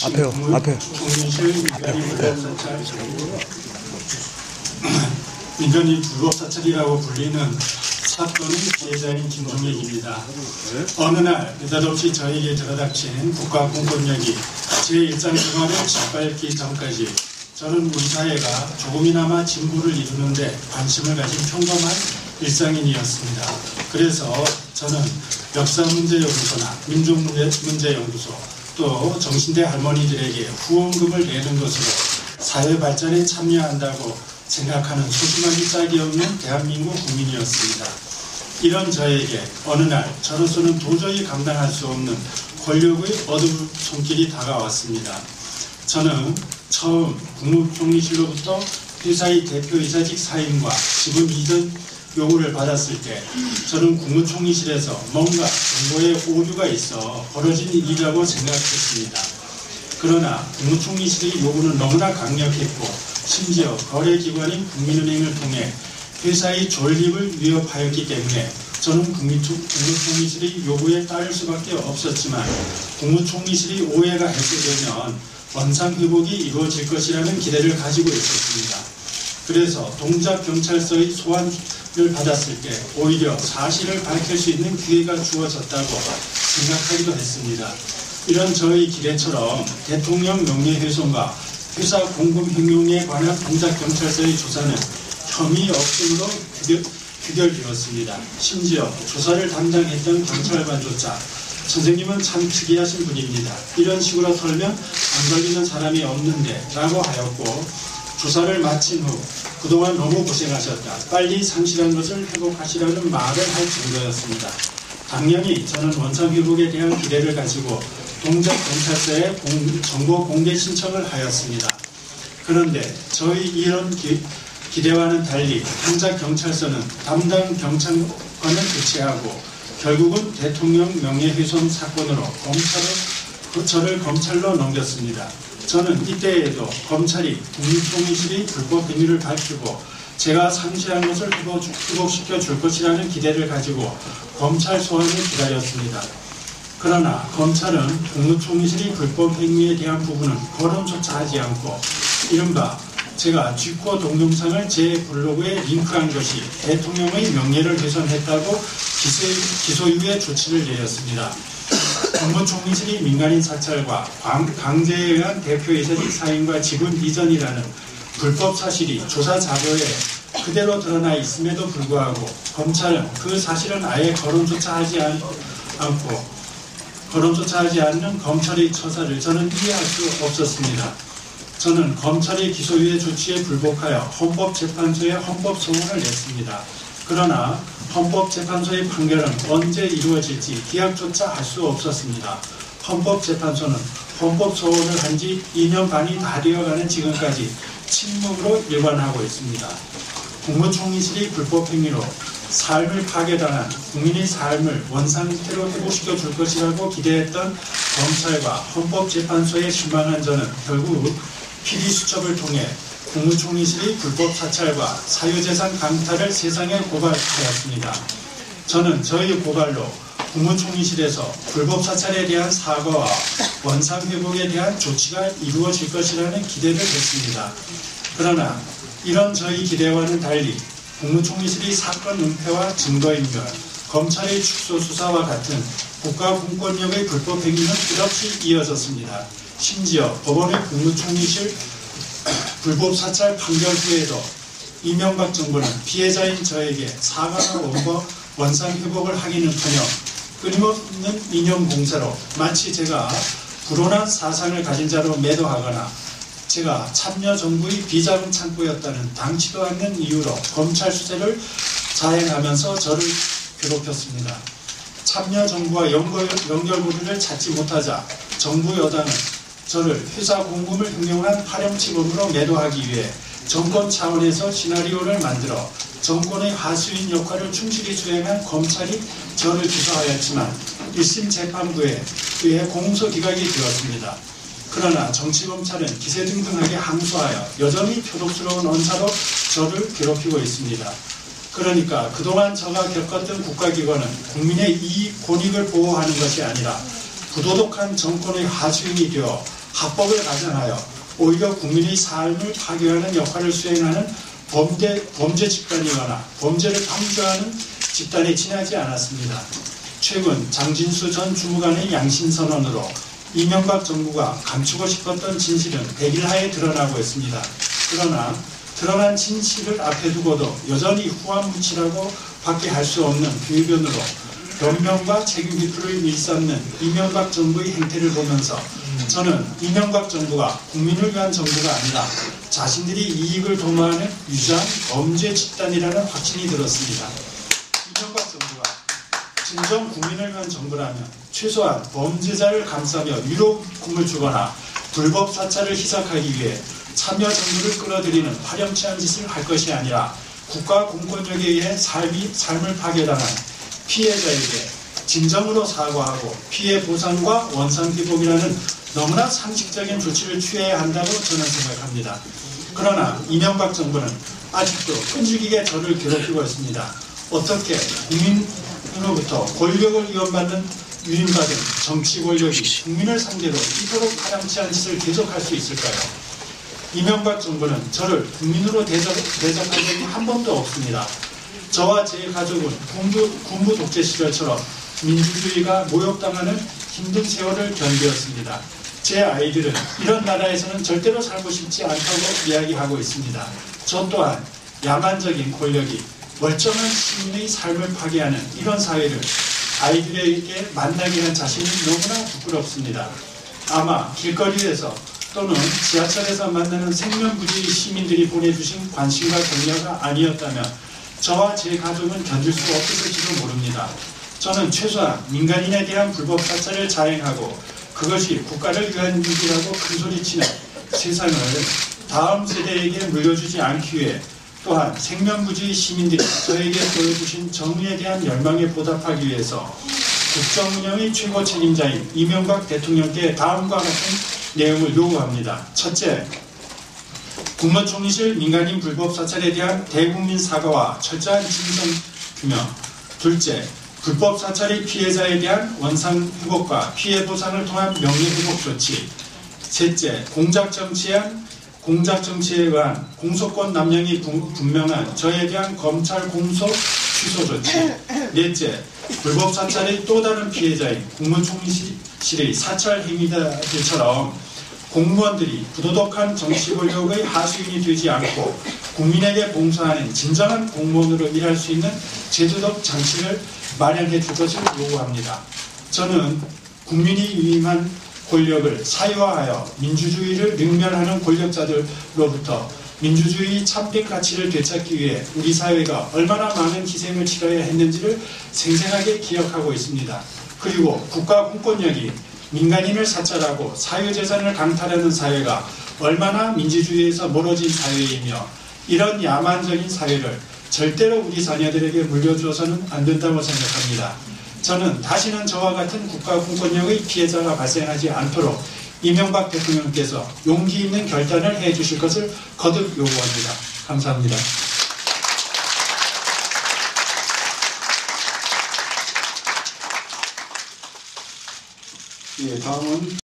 앞에. 민간인 불법사찰이라고 불리는 사건의 피해자인 김종익입니다. 어느 날 느닷없이 저에게 들어닥친 국가공권력이 제 일상 생활을 짓밟기 전까지 저는 우리 사회가 조금이나마 진보를 이루는데 관심을 가진 평범한 일상인이었습니다. 그래서 저는 역사문제연구소나 민족문제연구소 또 정신대 할머니들에게 후원금을 내는 것으로 사회 발전에 참여한다고 생각하는 소심하기 짝이 없는 대한민국 국민이었습니다. 이런 저에게 어느 날 저로서는 도저히 감당할 수 없는 권력의 어두운 손길이 다가왔습니다. 저는 처음 국무총리실로부터 회사의 대표이사직 사임과 지분 이전 요구를 받았을 때 저는 국무총리실에서 뭔가 정보에 오류가 있어 벌어진 일이라고 생각했습니다. 그러나 국무총리실의 요구는 너무나 강력했고 심지어 거래기관인 국민은행을 통해 회사의 존립을 위협하였기 때문에 저는 국무총리실의 요구에 따를 수밖에 없었지만 국무총리실이 오해가 해소되면 원상회복이 이루어질 것이라는 기대를 가지고 있었습니다. 그래서 동작경찰서의 소환을 받았을 때 오히려 사실을 밝힐 수 있는 기회가 주어졌다고 생각하기도 했습니다. 이런 저의 기대처럼 대통령 명예훼손과 회사 공금 횡령에 관한 동작경찰서의 조사는 혐의 없음으로 규결되었습니다. 심지어 조사를 담당했던 경찰관조차 선생님은 참 특이하신 분입니다. 이런 식으로 털면 안 걸리는 사람이 없는데 라고 하였고 조사를 마친 후 그동안 너무 고생하셨다. 빨리 상실한 것을 회복하시라는 말을 할 정도였습니다. 당연히 저는 원상회복에 대한 기대를 가지고 동작경찰서에 정보 공개 신청을 하였습니다. 그런데 저희 이런 기대와는 달리 동작경찰서는 담당 경찰관을 교체하고 결국은 대통령 명예훼손 사건으로 저를 검찰로 넘겼습니다. 저는 이때에도 검찰이 국무총리실이 불법 행위를 밝히고 제가 상실한 것을 회복시켜 줄 것이라는 기대를 가지고 검찰 소환을 기다렸습니다. 그러나 검찰은 국무총리실이 불법 행위에 대한 부분은 거론조차 하지 않고 이른바 제가 쥐코 동영상을 제 블로그에 링크한 것이 대통령의 명예를 훼손했다고 기소유예 조치를 내렸습니다. 국무총리실이 민간인 사찰과 강제에 의한 대표이사직 사임과 지분 이전이라는 불법 사실이 조사 자료에 그대로 드러나 있음에도 불구하고 검찰은 그 사실은 아예 거론조차 하지 않는 검찰의 처사를 저는 이해할 수 없었습니다. 저는 검찰의 기소유예 조치에 불복하여 헌법재판소에 헌법소원을 냈습니다. 그러나 헌법재판소의 판결은 언제 이루어질지 기약조차 할 수 없었습니다. 헌법재판소는 헌법소원을 한 지 2년 반이 다 되어가는 지금까지 침묵으로 일관하고 있습니다. 국무총리실이 불법행위로 삶을 파괴당한 국민의 삶을 원상태로 회복시켜 줄 것이라고 기대했던 검찰과 헌법재판소에 실망한 저는 결국 PD수첩을 통해 국무총리실의 불법 사찰과 사유재산 강탈을 세상에 고발하였습니다. 저는 저희 고발로 국무총리실에서 불법 사찰에 대한 사과와 원상회복에 대한 조치가 이루어질 것이라는 기대를 했습니다. 그러나 이런 저희 기대와는 달리 국무총리실의 사건 은폐와 증거인멸, 검찰의 축소 수사와 같은 국가공권력의 불법 행위는 끝없이 이어졌습니다. 심지어 법원의 국무총리실 불법 사찰 판결 후에도 이명박 정부는 피해자인 저에게 사과나 원상회복을 하기는커녕 끊임없는 이념 공세로 마치 제가 불온한 사상을 가진 자로 매도하거나 제가 참여정부의 비자금 창구였다는 당치도 않는 이유로 검찰 수사를 자행하면서 저를 괴롭혔습니다. 참여정부와 연결고리를 찾지 못하자 정부 여당은 저를 회사 공금을 횡령한 파렴치범으로 매도하기 위해 정권 차원에서 시나리오를 만들어 정권의 하수인 역할을 충실히 수행한 검찰이 저를 기소하였지만 1심 재판부에 의해 공소 기각이 되었습니다. 그러나 정치검찰은 기세등등하게 항소하여 여전히 표독스러운 언사로 저를 괴롭히고 있습니다. 그러니까 그동안 저가 겪었던 국가기관은 국민의 이익, 권익을 보호하는 것이 아니라 부도덕한 정권의 하수인이 되어 합법을 가장하여 오히려 국민의 삶을 파괴하는 역할을 수행하는 범죄 집단이거나 범죄를 방조하는 집단에 지나지 않았습니다. 최근 장진수 전 주무관의 양심선언으로 이명박 정부가 감추고 싶었던 진실은 백일하에 드러나고 있습니다. 그러나 드러난 진실을 앞에 두고도 여전히 후한무치라고 밖에 할 수 없는 비변으로 변명과 책임 기풀을 일삼는 이명박 정부의 행태를 보면서 저는 이명박 정부가 국민을 위한 정부가 아니라 자신들이 이익을 도모하는 유사한 범죄 집단이라는 확신이 들었습니다. 이명박 정부가 진정 국민을 위한 정부라면 최소한 범죄자를 감싸며 위로금을 주거나 불법 사찰을 희석하기 위해 참여 정부를 끌어들이는 파렴치한 짓을 할 것이 아니라 국가 공권력에 의해 삶을 파괴당한 피해자에게 진정으로 사과하고 피해 보상과 원상 회복이라는 너무나 상식적인 조치를 취해야 한다고 저는 생각합니다. 그러나 이명박 정부는 아직도 끈질기게 저를 괴롭히고 있습니다. 어떻게 국민으로부터 권력을 이원받는 유인받은 정치 권력이 국민을 상대로 이토록 파렴치한 짓을 계속할 수 있을까요? 이명박 정부는 저를 국민으로 대접한 적이 한 번도 없습니다. 저와 제 가족은 군부 독재 시절처럼 민주주의가 모욕당하는 힘든 세월을 견디었습니다. 제 아이들은 이런 나라에서는 절대로 살고 싶지 않다고 이야기하고 있습니다. 저 또한 야만적인 권력이 멀쩡한 시민의 삶을 파괴하는 이런 사회를 아이들에게 만나게 한 자신이 너무나 부끄럽습니다. 아마 길거리에서 또는 지하철에서 만나는 생면부지의 시민들이 보내주신 관심과 격려가 아니었다면 저와 제 가족은 견딜 수 없었을지도 모릅니다. 저는 최소한 민간인에 대한 불법 사찰을 자행하고 그것이 국가를 위한 일이라고 큰소리치는 세상을 다음 세대에게 물려주지 않기 위해 또한 생명부지의 시민들이 저에게 보여주신 정의에 대한 열망에 보답하기 위해서 국정운영의 최고 책임자인 이명박 대통령께 다음과 같은 내용을 요구합니다. 첫째, 국무총리실 민간인 불법 사찰에 대한 대국민 사과와 철저한 진상 규명. 둘째, 불법 사찰의 피해자에 대한 원상 회복과 피해 보상을 통한 명예 회복 조치. 셋째, 공작 정치에 의한 공소권 남용이 분명한 저에 대한 검찰 공소 취소 조치. 넷째, 불법 사찰의 또 다른 피해자인 국무총리실의 사찰 행위자들처럼 공무원들이 부도덕한 정치 권력의 하수인이 되지 않고 국민에게 봉사하는 진정한 공무원으로 일할 수 있는 제도적 장치를 마련해 줄 것을 요구합니다. 저는 국민이 위임한 권력을 사유화하여 민주주의를 능멸하는 권력자들로부터 민주주의 참된 가치를 되찾기 위해 우리 사회가 얼마나 많은 희생을 치러야 했는지를 생생하게 기억하고 있습니다. 그리고 국가 공권력이 민간인을 사찰하고 사유재산을 강탈하는 사회가 얼마나 민주주의에서 멀어진 사회이며 이런 야만적인 사회를 절대로 우리 자녀들에게 물려주어서는 안 된다고 생각합니다. 저는 다시는 저와 같은 국가 공권력의 피해자가 발생하지 않도록 이명박 대통령께서 용기 있는 결단을 해 주실 것을 거듭 요구합니다. 감사합니다. 예, 다음은